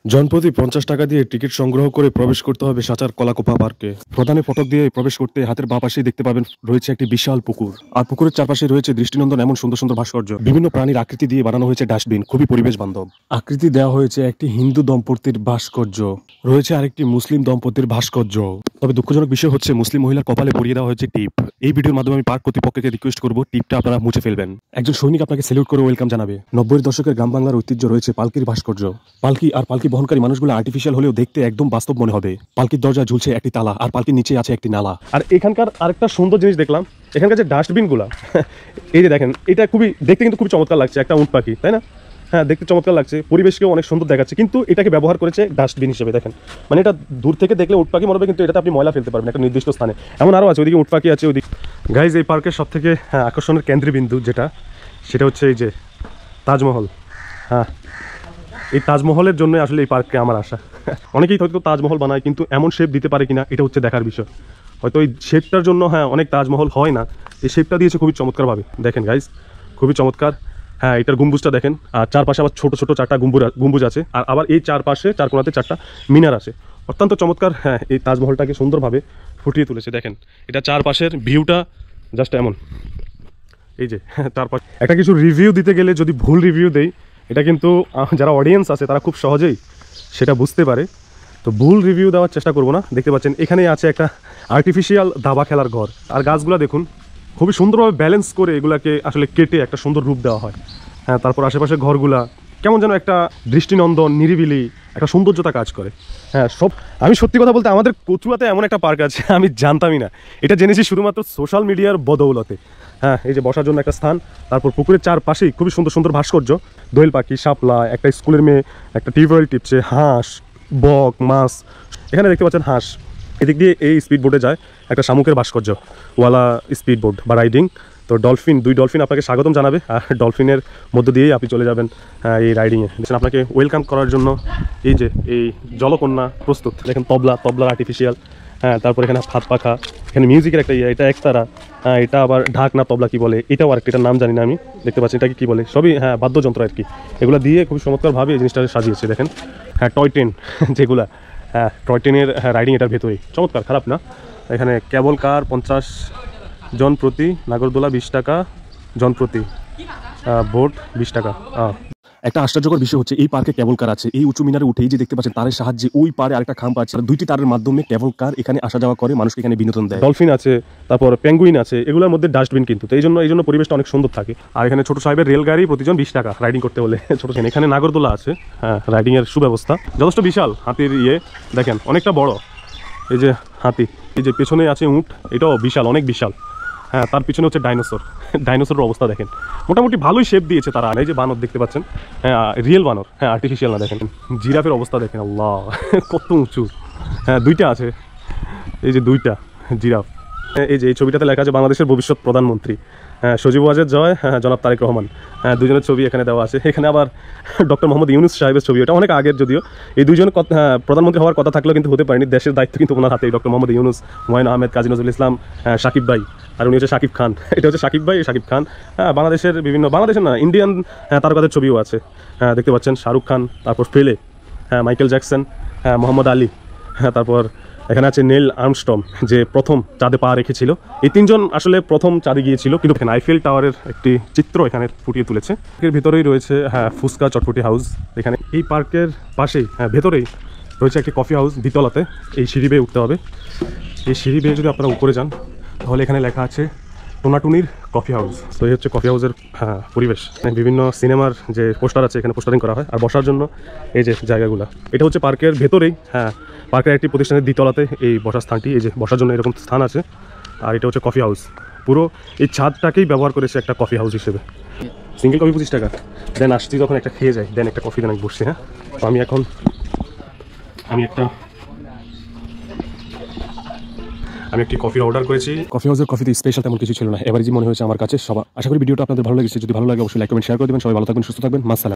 জনপ্রতি ৫০ টাকা দিয়ে টিকিট সংগ্রহ করে প্রবেশ করতে হবে সাচার কলাকোপা পার্কে। প্রধানে ফটক দিয়ে প্রবেশ করতে হাতের বাঁ পাশেই দেখতে পাবেন রয়েছে একটি বিশাল পুকুর, আর পুকুরের চারপাশে রয়েছে দৃষ্টিনন্দন এমন সুন্দর সুন্দর ভাস্কর্য। বিভিন্ন প্রাণীর আকৃতি দিয়ে বানানো হয়েছে ডাস্টবিন, খুবই পরিবেশ বান্ধব। আকৃতি দেওয়া হয়েছে একটি হিন্দু দম্পতির ভাস্কর্য, রয়েছে আরেকটি মুসলিম দম্পতির ভাস্কর্য। তবে দুঃখজনক বিষয় হচ্ছে মুসলিম মহিলার কপালে পরিয়ে দেওয়া হয়েছে টিপ। এই ভিডিওর মাধ্যমে আমি পার্ক কর্তৃপক্ষকে রিকোয়েস্ট করবো টিপটা আপনারা মুছে ফেলবেন। একজন সৈনিক আপনাকে স্যালুট করে ওয়েলকাম জানাবে। ৯০-এর দশকের গ্রাম বাংলার ঐতিহ্য রয়েছে পালকির ভাস্কর্য। পালকি আর পালকি বহনকারী মানুষগুলো আর্টিফিশিয়াল হলেও দেখতে একদম বাস্তব মনে হবে। পালকির দরজা ঝুলছে একটি তালা, আর পালকির নিচে আছে একটি নালা। আর এখানকার আরেকটা সুন্দর জিনিস দেখলাম, এখানকার যে ডাস্টবিন গুলা এই যে দেখেন, এটা খুবই দেখতে কিন্তু খুবই চমৎকার লাগছে। একটা উট পাখি, তাই না? হ্যাঁ, দেখতে চমৎকার লাগছে, পরিবেশকেও অনেক সুন্দর দেখাচ্ছে, কিন্তু এটাকে ব্যবহার করেছে ডাস্টবিন হিসেবে। দেখেন, মানে এটা দূর থেকে দেখলে উট পাখি মনে হবে, কিন্তু এটাতে আপনি ময়লা ফেলতে পারবেন একটা নির্দিষ্ট স্থানে। এমন আরও আছে, ওইদিকে উট পাখি আছে ওইদিকে। গাইজ, এই পার্কের সব থেকে আকর্ষণের কেন্দ্রবিন্দু সেটা হচ্ছে এই যে তাজমহল। হ্যাঁ, এই তাজমহলের জন্য আসলে এই পার্কে আমার আশা। অনেকেই হয়তো তাজমহল বানায়, কিন্তু এমন শেপ দিতে পারে কিনা এটা হচ্ছে দেখার বিষয়। হয়তো এই শেপটার জন্য অনেক তাজমহল হয় না, এই শেপটা দিয়েছে খুবই চমৎকারভাবে। দেখেন গাইজ, খুবই চমৎকার। হ্যাঁ, এটার গম্বুজটা দেখেন, আর চারপাশে আবার ছোটো ছোটো চারটা গম্বুজ আছে, আর আবার এই চারপাশে চার কোণাতে চারটা মিনার আছে। অত্যন্ত চমৎকার। হ্যাঁ, এই তাজমহলটাকে সুন্দরভাবে ফুটিয়ে তুলেছে। দেখেন, এটা চারপাশের ভিউটা জাস্ট এমন। এই যে তারপর একটা কিছু রিভিউ দিতে গেলে যদি ভুল রিভিউ দেই, এটা কিন্তু যারা অডিয়েন্স আছে তারা খুব সহজেই সেটা বুঝতে পারে। তো ভুল রিভিউ দেওয়ার চেষ্টা করবো না। দেখতে পাচ্ছেন এখানেই আছে একটা আর্টিফিশিয়াল দাবা খেলার ঘর, আর গাছগুলো দেখুন খুবই সুন্দরভাবে ব্যালেন্স করে এগুলাকে আসলে কেটে একটা সুন্দর রূপ দেওয়া হয়। হ্যাঁ, তারপর আশেপাশে ঘরগুলা কেমন যেন একটা দৃষ্টিনন্দন, নিরিবিলি একটা সৌন্দর্যতা কাজ করে। হ্যাঁ, আমি সত্যি কথা বলতে আমাদের কচুয়াতে এমন একটা পার্ক আছে আমি জানতামই না। এটা জেনেছি শুধুমাত্র সোশ্যাল মিডিয়ার বদৌলতে। হ্যাঁ, এই যে বসার জন্য একটা স্থান, তারপর পুকুরের চারপাশেই খুবই সুন্দর সুন্দর ভাস্কর্য, দোয়েল পাখি, শাপলা, একটা স্কুলের মেয়ে একটা টিউবওয়েল টিপছে, হাঁস, বক, মাছ। এখানে দেখতে পাচ্ছেন হাঁস। এদিক দিয়ে এই স্পিড বোটে যায় একটা শামুকের ভাস্কর্য ওয়ালা স্পিড বোট বা রাইডিং। তো দুই ডলফিন আপনাকে স্বাগতম জানাবে, আর ডলফিনের মধ্য দিয়েই আপনি চলে যাবেন এই রাইডিংয়ে। আপনাকে ওয়েলকাম করার জন্য এই যে এই জলকন্যা প্রস্তুত। দেখেন তবলা আর্টিফিশিয়াল। হ্যাঁ, তারপর এখানে হাত পাখা, এখানে মিউজিকের একটা এটা একতারা। হ্যাঁ, এটা আবার ঢাক না তবলা কি বলে, এটাও আরেকটা, এটার নাম জানি না আমি। দেখতে পাচ্ছি এটাকে কী বলে, সবই বাদ্যযন্ত্র আর কি। এগুলো দিয়ে খুব চমৎকারভাবে এই জিনিসটা সাজিয়েছে। দেখেন, টয় ট্রেন যেগুলা, টয় ট্রেনের রাইডিং এটার ভেতরেই চমৎকার, খারাপ না। এখানে কেবল কার 50 জন প্রতি, নাগরদোলা 20 টাকা জন প্রতি, বোট 20 টাকা। একটা আশ্চর্যকর বিষয় হচ্ছে এই পার্কে কেবল কার আছে। এই উঁচু মিনারে উঠেই যে দেখতে পাচ্ছেন তারের সাহায্যে ওই পারে আরেকটা খাম্প আছে, আর দুইটি তারের মাধ্যমে কেবল কার এখানে আসা যাওয়া করে, মানুষকে এখানে বিনোদন দেয়। ডলফিন আছে, তারপর পেঙ্গুইন আছে, এগুলোর মধ্যে ডাস্টবিন কিন্তু, তো এই জন্য পরিবেশটা অনেক সুন্দর থাকে। আর এখানে ছোট সাহেবের রেলগাড়ি প্রতিজন 20 টাকা রাইডিং করতে হলে ছোট। এখানে নাগরদোলা আছে, হ্যাঁ, রাইডিং এর সুব্যবস্থা যথেষ্ট বিশাল। হাতির দেখেন অনেকটা বড়। এই যে এই যে পেছনে আছে উট, এটাও বিশাল, অনেক বিশাল। হ্যাঁ, তার পিছনে হচ্ছে ডাইনোসরের অবস্থা দেখেন, মোটামুটি ভালোই শেপ দিয়েছে তারা। এই যে বানর দেখতে পাচ্ছেন, হ্যাঁ, রিয়েল বানর, হ্যাঁ, আর্টিফিশিয়াল না। দেখেন জিরাফের অবস্থা দেখেন, আল্লাহ কত উঁচু। হ্যাঁ, দুইটা আছে, এই যে দুইটা জিরাফ। এই যে এই ছবিটাতে লেখা আছে বাংলাদেশের ভবিষ্যৎ প্রধানমন্ত্রী, হ্যাঁ, সজীব ওয়াজেদ জয়, হ্যাঁ, জনাব তারেক রহমান। হ্যাঁ, দুজনের ছবি এখানে দেওয়া আছে। এখানে আবার ডক্টর মোহাম্মদ ইউনুস সাহেবের ছবি, ওটা অনেক আগের যদিও। এই দুইজন প্রধানমন্ত্রী হওয়ার কথা থাকলেও কিন্তু হতে পারেনি, দেশের দায়িত্ব কিন্তু ওনার হাতেই। ডক্টর মোহাম্মদ ইউনুস, হুমায়ুন আহমেদ, কাজী নজরুল ইসলাম, সাকিব ভাই, আর উনি হচ্ছে সাকিব খান। এটা হচ্ছে সাকিব ভাই, সাকিব খান। হ্যাঁ, বাংলাদেশের না, ইন্ডিয়ান তারকাদের ছবিও আছে। হ্যাঁ, দেখতে পাচ্ছেন শাহরুখ খান, তারপর পেলে, হ্যাঁ, মাইকেল জ্যাকসন, হ্যাঁ, মোহাম্মদ আলী। হ্যাঁ, তারপর এখানে আছে নেল আর্মস্ট্রং, যে প্রথম চাঁদে পা রেখেছিল। এই তিনজন আসলে প্রথম চাঁদে গিয়েছিল। কিন্তু এখানে আইফেল টাওয়ারের একটি চিত্র এখানে ফুটিয়ে তুলেছে। এর ভিতরেই রয়েছে ফুচকা চটপটি হাউস। এখানে এই পার্কের পাশেই ভেতরেই রয়েছে একটি কফি হাউস দ্বিতলাতে। এই সিঁড়ি বেয়ে উঠতে হবে। এই সিঁড়ি বেয়ে যদি আপনারা উপরে যান তাহলে এখানে লেখা আছে টোনাটুনির কফি হাউস। তো এই হচ্ছে কফি হাউসের পরিবেশ। বিভিন্ন সিনেমার যে পোস্টার আছে এখানে পোস্টারিং করা হয়। আর বসার জন্য এই যে জায়গাগুলো, এটা হচ্ছে পার্কের ভেতরেই। হ্যাঁ, পার্কের একটি প্রতিষ্ঠানের দ্বিতলাতে এই বসার স্থানটি। এই যে বসার জন্য এরকম স্থান আছে। আর এটা হচ্ছে কফি হাউস, পুরো এই ছাদটাকেই ব্যবহার করেছে একটা কফি হাউস হিসেবে। সিঙ্গেল কফি 25 টাকা। দেন আসছি যখন একটা খেয়ে যায়, দেন একটা কফি দেন আমি বসছি। হ্যাঁ, তো আমি একটি কফি অর্ডার করেছি। কফি হাউসের কফিতে স্পেশাল তেমন কিছু ছিল না, এবারে যে মনে হয়েছে আমার কাছে। সবাই আশা করি ভিডিওটা আপনাদের ভালো লেগেছে। যদি ভালো লাগে অবশ্যই লাইক কমেন্ট শেয়ার করে দেবেন। সবাই ভালো থাকবেন, সুস্থ থাকবেন। মাসসালাম।